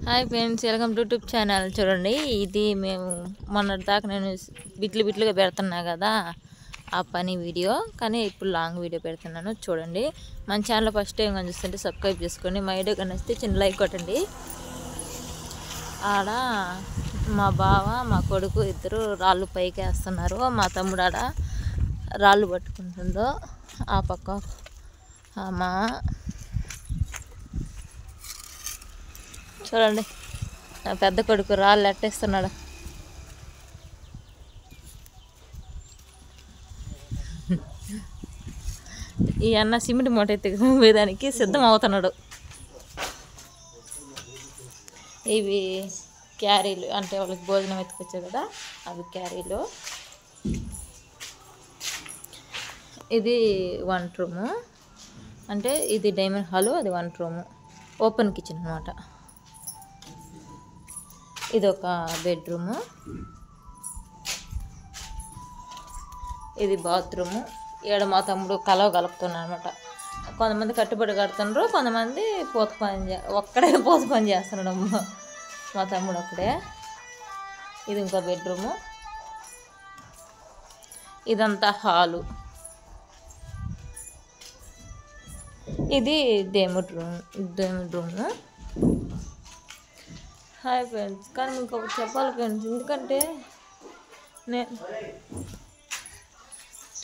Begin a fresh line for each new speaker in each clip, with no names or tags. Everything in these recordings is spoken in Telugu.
Hi friends, welcome to YouTube channel. చూడండి, ఇది మేము మొన్నటి దాకా నేను బిట్లుగా పెడుతున్నా కదా ఆ పని వీడియో, కానీ ఇప్పుడు లాంగ్ వీడియో పెడుతున్నాను. చూడండి, మన ఛానల్ ఫస్ట్ టైం కానీ చూస్తుంటే సబ్స్క్రైబ్ చేసుకోండి. మా వీడియో కానీ వస్తే చిన్న లైక్ కొట్టండి. ఆడ మా బావ మా కొడుకు ఇద్దరు రాళ్ళు పైకి వేస్తున్నారు. మా తమ్ముడు ఆడ రాళ్ళు పట్టుకుంటుందో, ఆ పక్క మా చూడండి నా పెద్ద కొడుకు రాళ్ళు ఎట్టేస్తున్నాడు. ఈ అన్న సిమెంట్ మూట ఎత్తుకుపోయేదానికి సిద్ధం అవుతున్నాడు. ఇవి క్యారీలు, అంటే వాళ్ళకి భోజనం ఎత్తుకొచ్చావు కదా, అవి క్యారీలు. ఇది వంట రూము, అంటే ఇది డైమండ్ హాలు, అది వంట రూము, ఓపెన్ కిచెన్ అనమాట. ఇది ఒక బెడ్రూము, ఇది బాత్రూము. ఈడ మా తమ్ముడు కలవ కలుపుతున్నాడు అనమాట. కొంతమంది కట్టుబడి కడుతున్నారు, కొంతమంది పూత పని ఒక్కడే పూత పని చేస్తున్నాడు మా తమ్ముడు ఒక్కడే. ఇది ఇంకో బెడ్రూము, ఇదంతా హాలు. ఇది దేవుడి రూము. హాయ్ ఫ్రెండ్స్, కానీ మీకు ఒకటి చెప్పాలి ఫ్రెండ్స్, ఎందుకంటే నేను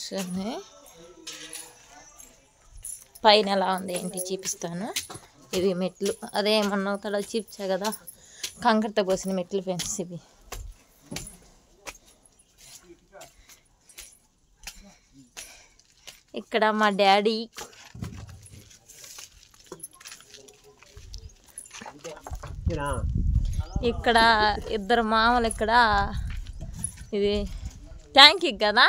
సరే పైన ఎలా ఉంది ఏంటి చూపిస్తాను. ఇవి మెట్లు, అదే మొన్న తడ చూపించా కదా కంకరతో పోసిన మెట్లు ఫ్రెండ్స్. ఇవి ఇక్కడ మా డాడీ, ఇక్కడ ఇద్దరు మామలు. ఇక్కడ ఇది ట్యాంకీ కదా,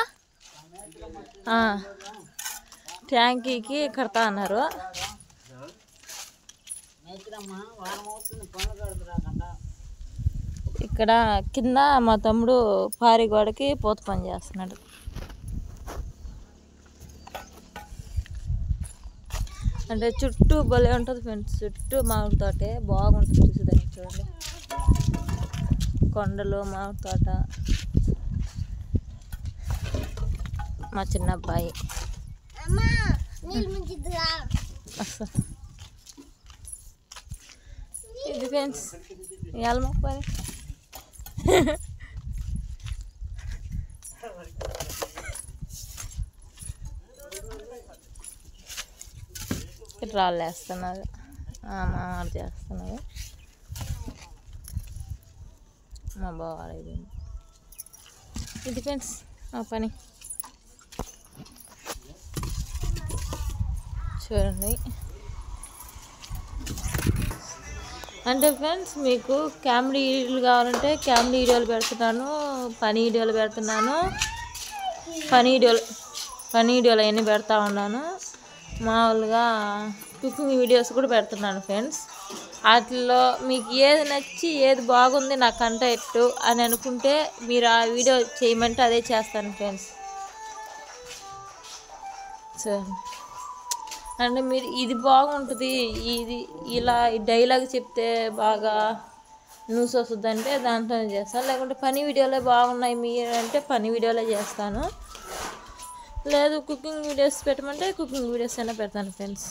ట్యాంకీకి కడతా అన్నారు. ఇక్కడ కింద మా తమ్ముడు పారి గోడకి పూత పని చేస్తున్నాడు. అంటే చుట్టూ భలే ఉంటుంది ఫ్రెండ్స్, చుట్టూ మామిడి తోటే బాగుంటుంది చూసేదానికి. చూడండి, కొండలు, మామిడి తోట. మా చిన్న అబ్బాయి ఇది ఫ్రెండ్స్ పని. రాళ్ళు వేస్తున్నారు, మామాడు చేస్తున్నారు, మా బావ. ఇది ఫ్రెండ్స్ మా పని. చూడండి, అంటే ఫ్రెండ్స్ మీకు కామెడీ వీడియోలు కావాలంటే కామెడీ వీడియోలు పెడుతున్నాను, పని వీడియోలు పెడుతున్నాను, పని వీడియోలు అవన్నీ పెడతా ఉన్నాను. మామూలుగా కుకింగ్ వీడియోస్ కూడా పెడుతున్నాను ఫ్రెండ్స్. వాటిల్లో మీకు ఏది నచ్చి ఏది బాగుంది నా కంటెంట్ అని అనుకుంటే మీరు ఆ వీడియో చేయమంటే అదే చేస్తాను ఫ్రెండ్స్. సో అంటే మీరు ఇది బాగుంటుంది, ఇది ఇలా డైలాగ్ చెప్తే బాగా న్యూస్ వస్తుంది అంటే దాంట్లోనే చేస్తాను. లేకుంటే పని వీడియోలే బాగున్నాయి మీరు అంటే పని వీడియోలే చేస్తాను. లేదు కుకింగ్ వీడియోస్ పెట్టమంటే కుకింగ్ వీడియోస్ అయినా పెడతాను ఫ్రెండ్స్.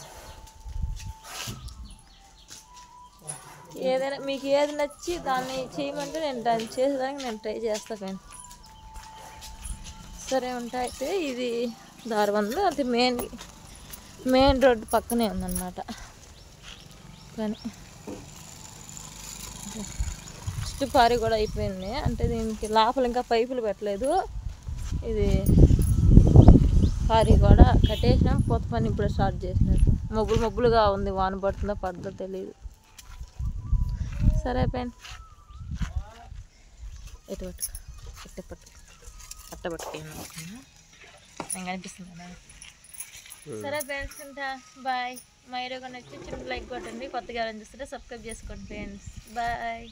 ఏదైనా మీకు ఏది నచ్చి దాన్ని చేయమంటే నేను దాన్ని చేసేదానికి నేను ట్రై చేస్తాను ఫ్రెండ్స్. సరే ఉంటాయి. అయితే ఇది దారిబందులు, అది మెయిన్ రోడ్డు పక్కనే ఉందన్నమాట. కానీ చుట్టూ పారి కూడా అయిపోయింది, అంటే దీనికి లోపల ఇంకా పైపులు పెట్టలేదు. ఇది పారి కూడా కట్టేసినాం, కొత్త పని ఇప్పుడు స్టార్ట్ చేసినట్టు. మబ్బులుగా ఉంది, వాన పడుతుందో పడుతుందో తెలియదు. సరే పెన్ ఎటు పట్టుకున్నా నేను కనిపిస్తుందా? సరే ఫ్రెండ్స్, ఉంటా, బాయ్. మా వీడియో నచ్చి చిన్న లైక్ కొట్టండి, కొత్తగా ఎవరైనా చూస్తుంటే సబ్స్క్రైబ్ చేసుకోండి ఫ్రెండ్స్. బాయ్.